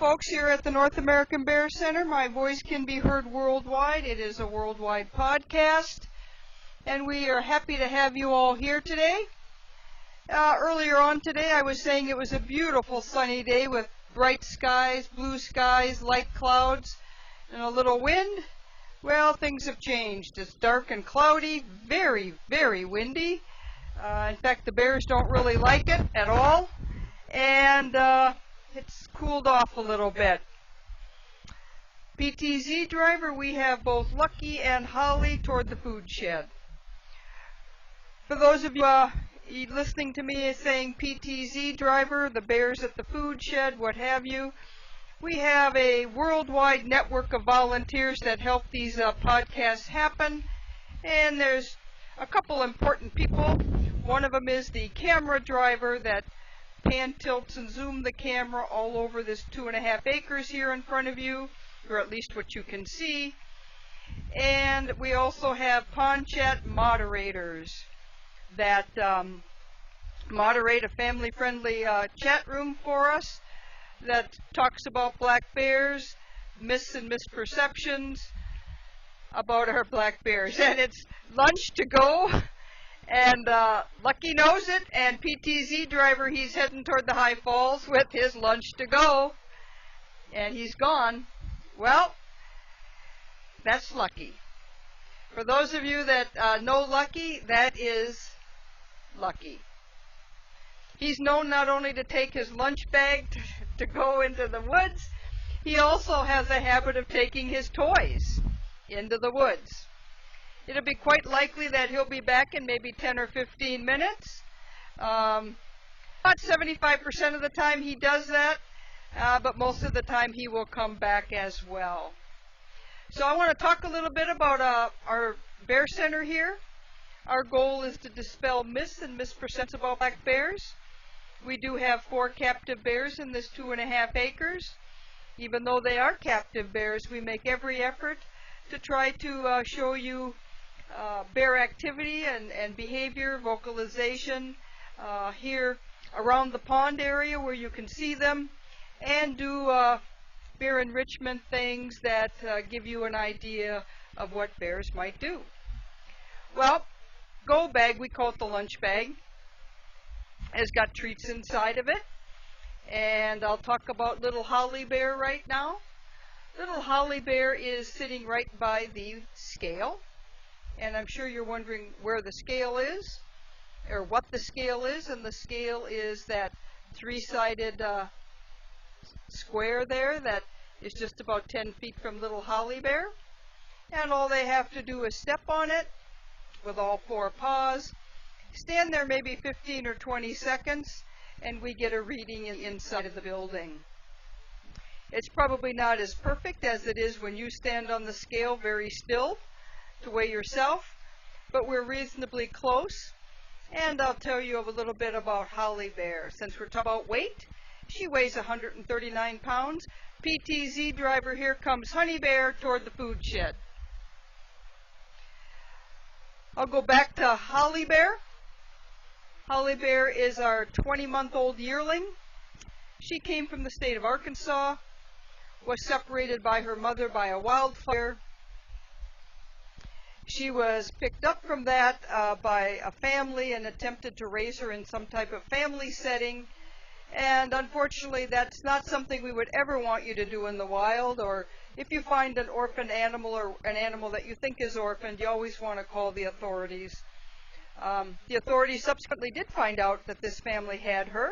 folks here at the North American Bear Center. My voice can be heard worldwide. It is a worldwide podcast, and we are happy to have you all here today. Earlier on today, I was saying it was a beautiful sunny day with bright skies, blue skies, light clouds, and a little wind. Well, things have changed. It's dark and cloudy, very, very windy. In fact, the bears don't really like it at all, and it's cooled off a little bit. PTZ driver, we have both Lucky and Holly toward the food shed. For those of you listening to me saying PTZ driver, the bears at the food shed, what have you, we have a worldwide network of volunteers that help these podcasts happen, and there's a couple important people. One of them is the camera driver that pan tilts and zoom the camera all over this 2.5 acres here in front of you, or at least what you can see. And we also have pond chat moderators that moderate a family-friendly chat room for us that talks about black bears, myths and misperceptions about our black bears. And it's lunch to go. And Lucky knows it, and PTZ driver, he's heading toward the High Falls with his lunch to go, and he's gone. Well, that's Lucky. For those of you that know Lucky, that is Lucky. He's known not only to take his lunch bag to go into the woods, he also has a habit of taking his toys into the woods. It'll be quite likely that he'll be back in maybe 10 or 15 minutes. About 75% of the time he does that, but most of the time he will come back as well. So I want to talk a little bit about our bear center here. Our goal is to dispel myths and misperceptions about black bears. We do have 4 captive bears in this 2.5 acres. Even though they are captive bears, we make every effort to try to show you bear activity and behavior, vocalization here around the pond area where you can see them, and do bear enrichment things that give you an idea of what bears might do. Well, go bag, we call it the lunch bag, has got treats inside of it, and I'll talk about little Holly Bear right now. Little Holly Bear is sitting right by the scale. And I'm sure you're wondering where the scale is, or what the scale is, and the scale is that 3-sided square there that is just about 10 feet from little Holly Bear. And all they have to do is step on it with all 4 paws, stand there maybe 15 or 20 seconds, and we get a reading inside of the building. It's probably not as perfect as it is when you stand on the scale very still to weigh yourself, but we're reasonably close. And I'll tell you a little bit about Holly Bear. Since we're talking about weight, she weighs 139 pounds. PTZ driver, here comes Honey Bear toward the food shed. I'll go back to Holly Bear. Holly Bear is our 20-month-old yearling. She came from the state of Arkansas, was separated by her mother by a wildfire. She was picked up from that by a family and attempted to raise her in some type of family setting. And unfortunately, that's not something we would ever want you to do in the wild. Or if you find an orphaned animal or an animal that you think is orphaned, you always want to call the authorities. The authorities subsequently did find out that this family had her,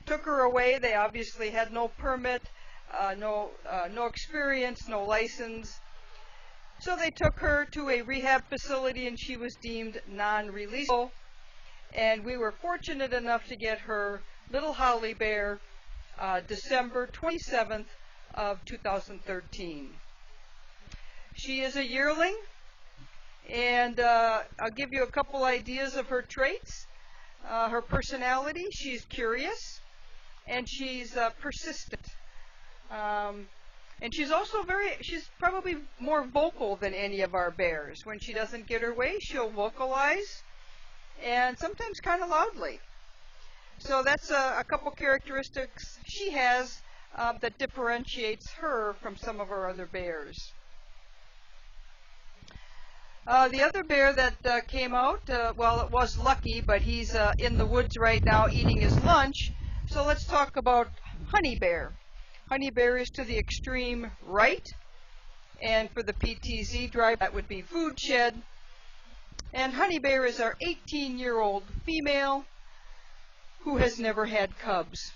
took her away. They obviously had no permit, no experience, no license. So they took her to a rehab facility, and she was deemed non-releasable. And we were fortunate enough to get her, little Holly Bear, December 27th of 2013. She is a yearling, and I'll give you a couple ideas of her traits. Her personality: she's curious, and she's persistent. And she's also she's probably more vocal than any of our bears. When she doesn't get her way, she'll vocalize, and sometimes kind of loudly. So that's a couple characteristics she has that differentiates her from some of our other bears. The other bear that came out, well, it was Lucky, but he's in the woods right now eating his lunch. So let's talk about Honey Bear. Honey Bear is to the extreme right, and for the PTZ drive, that would be Food Shed. And Honey Bear is our 18-year-old female who has never had cubs.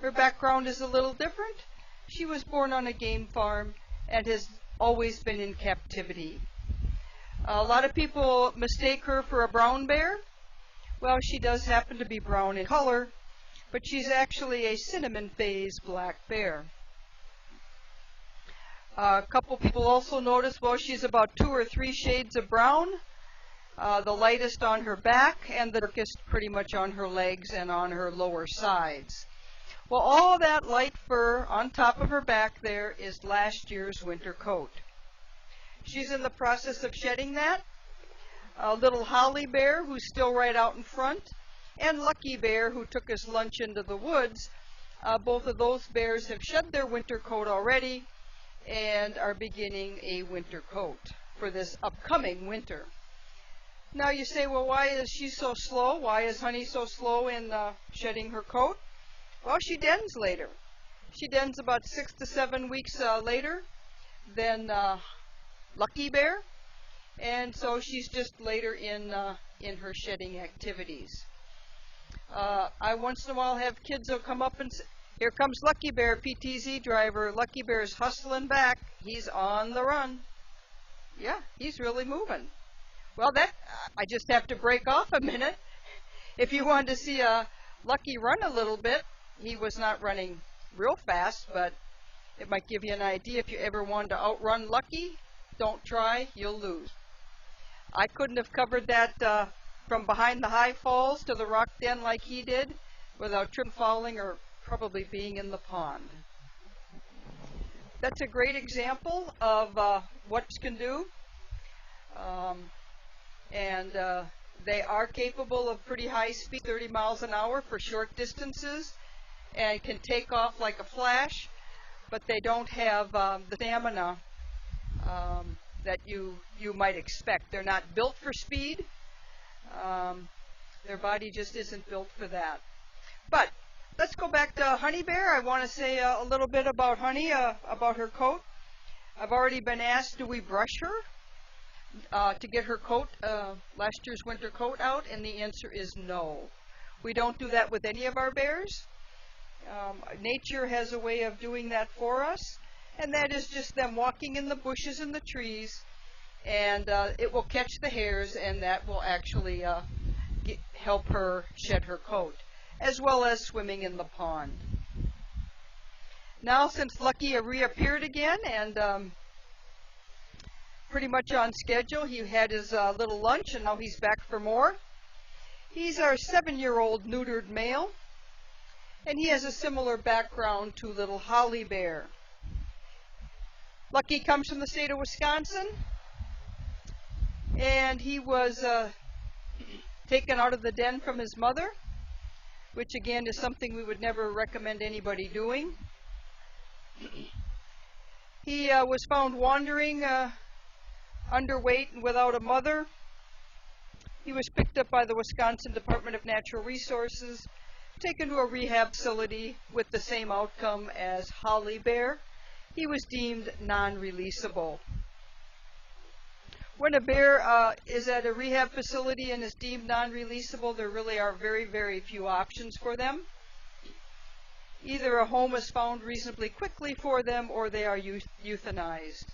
Her background is a little different. She was born on a game farm and has always been in captivity. A lot of people mistake her for a brown bear. Well, she does happen to be brown in color, but she's actually a cinnamon phase black bear. A couple people also notice, well, she's about 2 or 3 shades of brown, the lightest on her back and the darkest pretty much on her legs and on her lower sides. Well, all that light fur on top of her back there is last year's winter coat. She's in the process of shedding that. Little Holly Bear, who's still right out in front, and Lucky Bear, who took his lunch into the woods. Both of those bears have shed their winter coat already and are beginning a winter coat for this upcoming winter. Now you say, well, why is she so slow? Why is Honey so slow in shedding her coat? Well, she dens later. She dens about 6 to 7 weeks later than Lucky Bear, and so she's just later in her shedding activities. I once in a while have kids who'll come up and say, here comes Lucky Bear, PTZ driver. Lucky Bear's hustling back. He's on the run. Yeah, he's really moving. Well, I just have to break off a minute. If you wanted to see Lucky run a little bit, he was not running real fast, but it might give you an idea. If you ever wanted to outrun Lucky, don't try, you'll lose. I couldn't have covered that from behind the high falls to the rock den like he did without tripping, falling, or probably being in the pond. That's a great example of what can do. And they are capable of pretty high speed, 30 miles an hour for short distances, and can take off like a flash, but they don't have the stamina that you might expect. They're not built for speed. Their body just isn't built for that. But let's go back to Honey Bear. I want to say a little bit about Honey, about her coat. I've already been asked, do we brush her to get her coat, last year's winter coat out? And the answer is no. We don't do that with any of our bears. Nature has a way of doing that for us, and that is just them walking in the bushes and the trees, and it will catch the hairs, and that will actually help her shed her coat, as well as swimming in the pond. Now, since Lucky reappeared again and pretty much on schedule, he had his little lunch, and now he's back for more. He's our 7-year-old neutered male, and he has a similar background to little Holly Bear. Lucky comes from the state of Wisconsin, and he was taken out of the den from his mother, which again is something we would never recommend anybody doing. He was found wandering, underweight and without a mother. He was picked up by the Wisconsin Department of Natural Resources, taken to a rehab facility with the same outcome as Holly Bear. He was deemed non-releasable. When a bear is at a rehab facility and is deemed non-releasable, there really are very, very few options for them. Either a home is found reasonably quickly for them, or they are euthanized.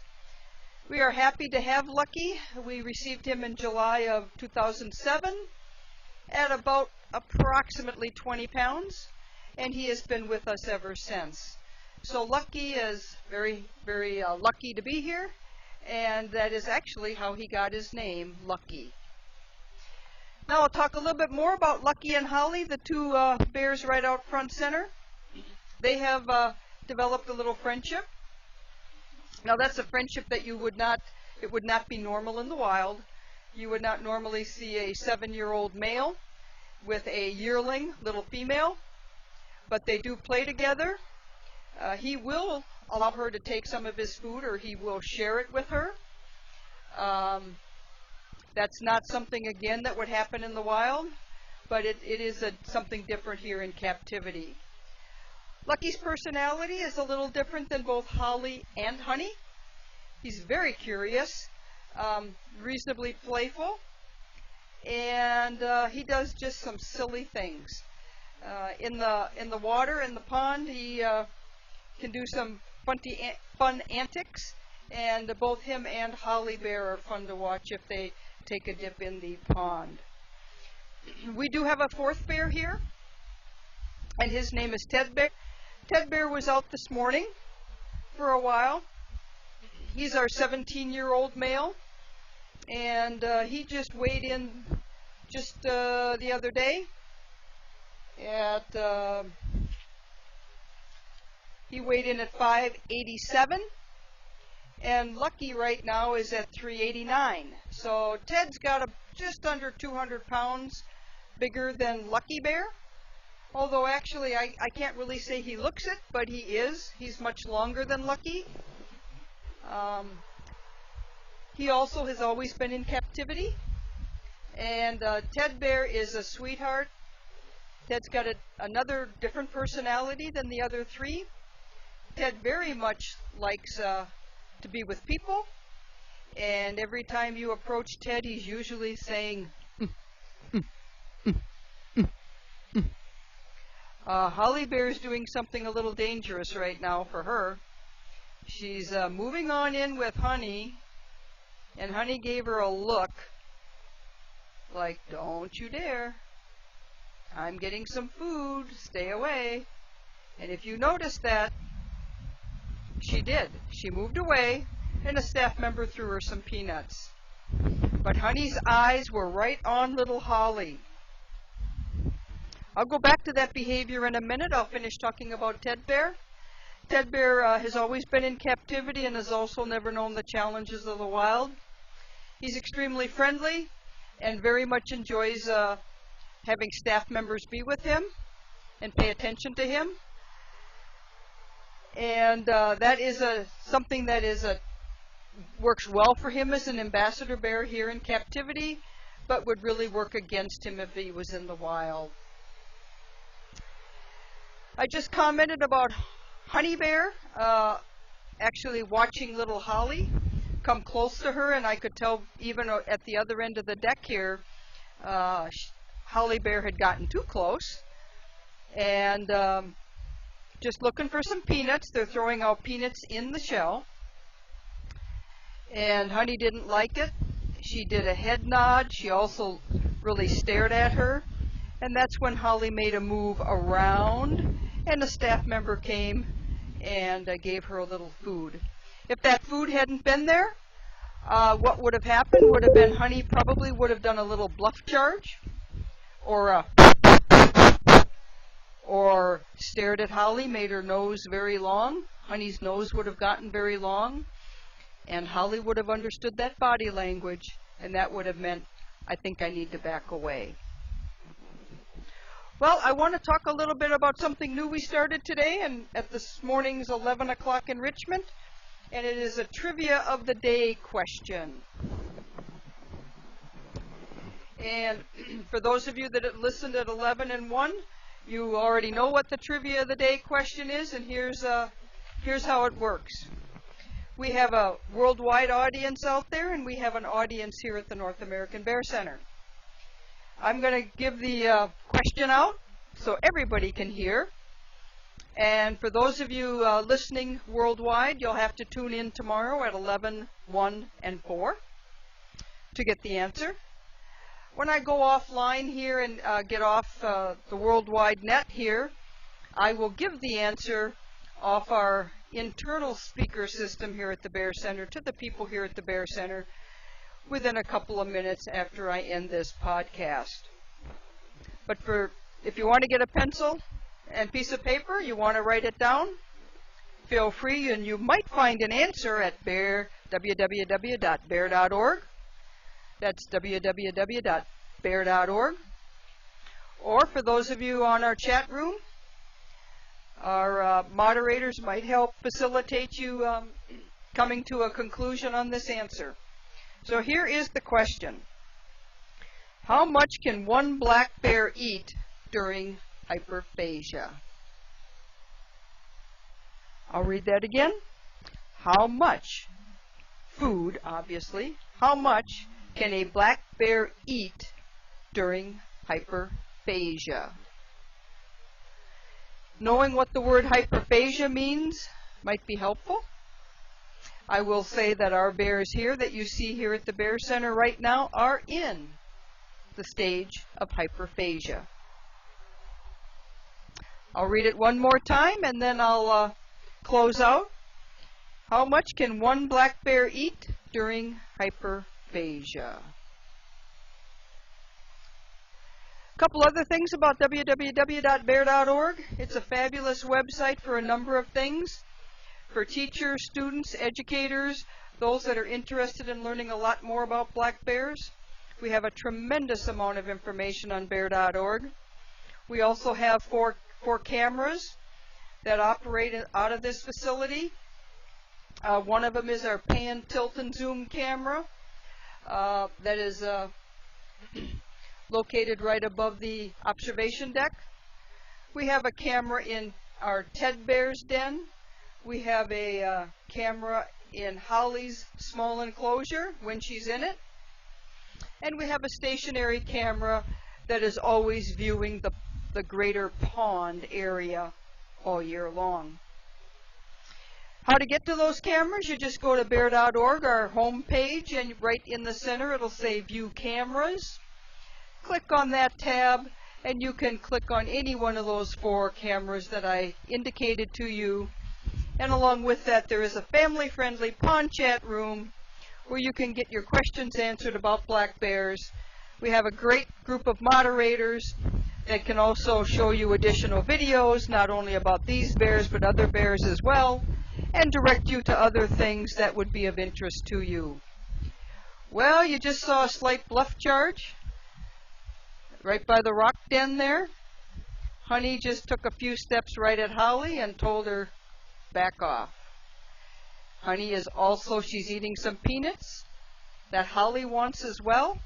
We are happy to have Lucky. We received him in July of 2007 at about approximately 20 pounds, and he has been with us ever since. So Lucky is very, very lucky to be here, and that is actually how he got his name, Lucky. Now I'll talk a little bit more about Lucky and Holly, the two bears right out front center. They have developed a little friendship. Now that's a friendship that it would not be normal in the wild. You would not normally see a 7-year-old male with a yearling little female, but they do play together. He will allow her to take some of his food, or he will share it with her. That's not something, again, that would happen in the wild, but it is something different here in captivity. Lucky's personality is a little different than both Holly and Honey. He's very curious, reasonably playful, and he does just some silly things. In the water, in the pond, he can do some fun antics, and both him and Holly Bear are fun to watch if they take a dip in the pond. We do have a fourth bear here, and his name is Ted Bear. Ted Bear was out this morning for a while. He's our 17-year-old male, and he just weighed in just the other day at he weighed in at 587, and Lucky right now is at 389. So Ted's got just under 200 pounds bigger than Lucky Bear, although actually I can't really say he looks it, but he is. He's much longer than Lucky. He also has always been in captivity, and Ted Bear is a sweetheart. Ted's got another different personality than the other three. Ted very much likes to be with people, and every time you approach Ted, he's usually saying, Holly Bear's doing something a little dangerous right now for her. She's moving on in with Honey, and Honey gave her a look like, don't you dare. I'm getting some food, stay away. And if you notice that, she did. She moved away, and a staff member threw her some peanuts. But Honey's eyes were right on little Holly. I'll go back to that behavior in a minute. I'll finish talking about Ted Bear. Ted Bear has always been in captivity and has also never known the challenges of the wild. He's extremely friendly and very much enjoys having staff members be with him and pay attention to him. And that is something that works well for him as an ambassador bear here in captivity, but would really work against him if he was in the wild. I just commented about Honey Bear actually watching little Holly come close to her, and I could tell even at the other end of the deck here, Holly Bear had gotten too close, and just looking for some peanuts. They're throwing out peanuts in the shell, and Honey didn't like it. She did a head nod. She also really stared at her, and that's when Holly made a move around, and a staff member came and gave her a little food. If that food hadn't been there, what would have happened would have been Honey probably would have done a little bluff charge, or stared at Holly, made her nose very long. Honey's nose would have gotten very long, and Holly would have understood that body language, and that would have meant, I think I need to back away. Well, I want to talk a little bit about something new we started today and at this morning's 11 o'clock enrichment, and it is a trivia of the day question. And for those of you that listened at 11 and 1, you already know what the trivia of the day question is, and here's how it works. We have a worldwide audience out there, and we have an audience here at the North American Bear Center. I'm going to give the question out so everybody can hear. And for those of you listening worldwide, you'll have to tune in tomorrow at 11, 1, and 4 to get the answer. When I go offline here and get off the worldwide net here, I will give the answer off our internal speaker system here at the Bear Center to the people here at the Bear Center within a couple of minutes after I end this podcast. But if you want to get a pencil and piece of paper, you want to write it down, feel free, and you might find an answer at www.bear.org. That's www.bear.org. Or for those of you on our chat room, Our moderators might help facilitate you coming to a conclusion on this answer. So here is the question. How much can one black bear eat during hyperphagia? I'll read that again. How much food, obviously, how much can a black bear eat during hyperphagia? Knowing what the word hyperphagia means might be helpful. I will say that our bears here that you see here at the Bear Center right now are in the stage of hyperphagia. I'll read it one more time and then I'll close out. How much can one black bear eat during hyperphagia? A couple other things about www.bear.org. It's a fabulous website for a number of things. For teachers, students, educators, those that are interested in learning a lot more about black bears. We have a tremendous amount of information on bear.org. We also have four cameras that operate out of this facility. One of them is our pan, tilt, and zoom camera that is located right above the observation deck. We have a camera in our Ted Bear's den. We have a camera in Holly's small enclosure when she's in it. And we have a stationary camera that is always viewing the greater pond area all year long. How to get to those cameras? You just go to bear.org, our home page, and right in the center it'll say View Cameras. Click on that tab, and you can click on any one of those four cameras that I indicated to you. And along with that, there is a family-friendly pond chat room where you can get your questions answered about black bears. We have a great group of moderators that can also show you additional videos, not only about these bears, but other bears as well, and direct you to other things that would be of interest to you. Well, you just saw a slight bluff charge right by the rock den there. Honey just took a few steps right at Holly and told her, back off. Honey is also, she's eating some peanuts that Holly wants as well,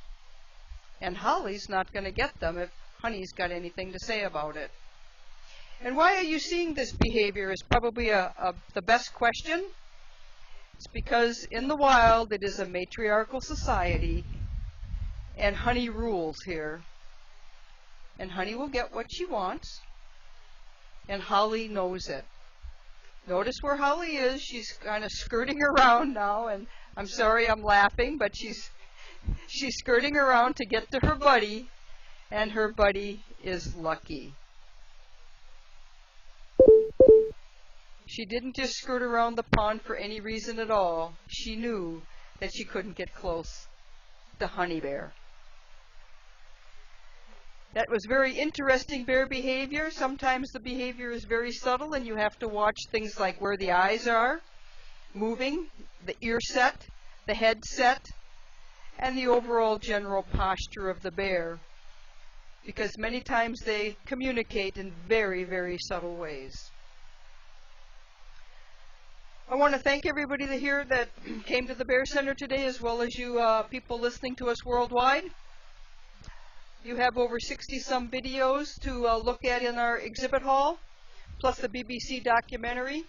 and Holly's not going to get them if Honey's got anything to say about it. And why are you seeing this behavior is probably the best question. It's because in the wild it is a matriarchal society, and Honey rules here. And Honey will get what she wants, and Holly knows it. Notice where Holly is. She's kind of skirting around now, and I'm sorry I'm laughing, but she's skirting around to get to her buddy, and her buddy is Lucky. She didn't just skirt around the pond for any reason at all. She knew that she couldn't get close to Honey Bear. That was very interesting bear behavior. Sometimes the behavior is very subtle and you have to watch things like where the eyes are moving, the ear set, the head set, and the overall general posture of the bear, because many times they communicate in very, very subtle ways. I want to thank everybody here that came to the Bear Center today, as well as you people listening to us worldwide. You have over 60-some videos to look at in our exhibit hall, plus the BBC documentary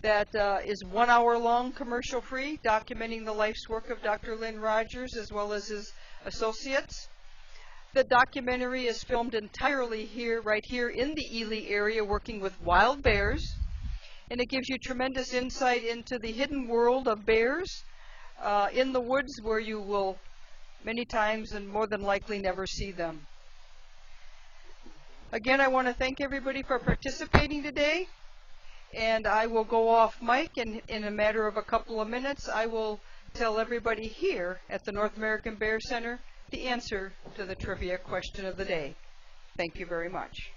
that is 1 hour long, commercial-free, documenting the life's work of Dr. Lynn Rogers as well as his associates. The documentary is filmed entirely here, right here in the Ely area, working with wild bears, and it gives you tremendous insight into the hidden world of bears in the woods, where you will many times and more than likely never see them. Again, I want to thank everybody for participating today, and I will go off mic, and in a matter of a couple of minutes I will tell everybody here at the North American Bear Center the answer to the trivia question of the day. Thank you very much.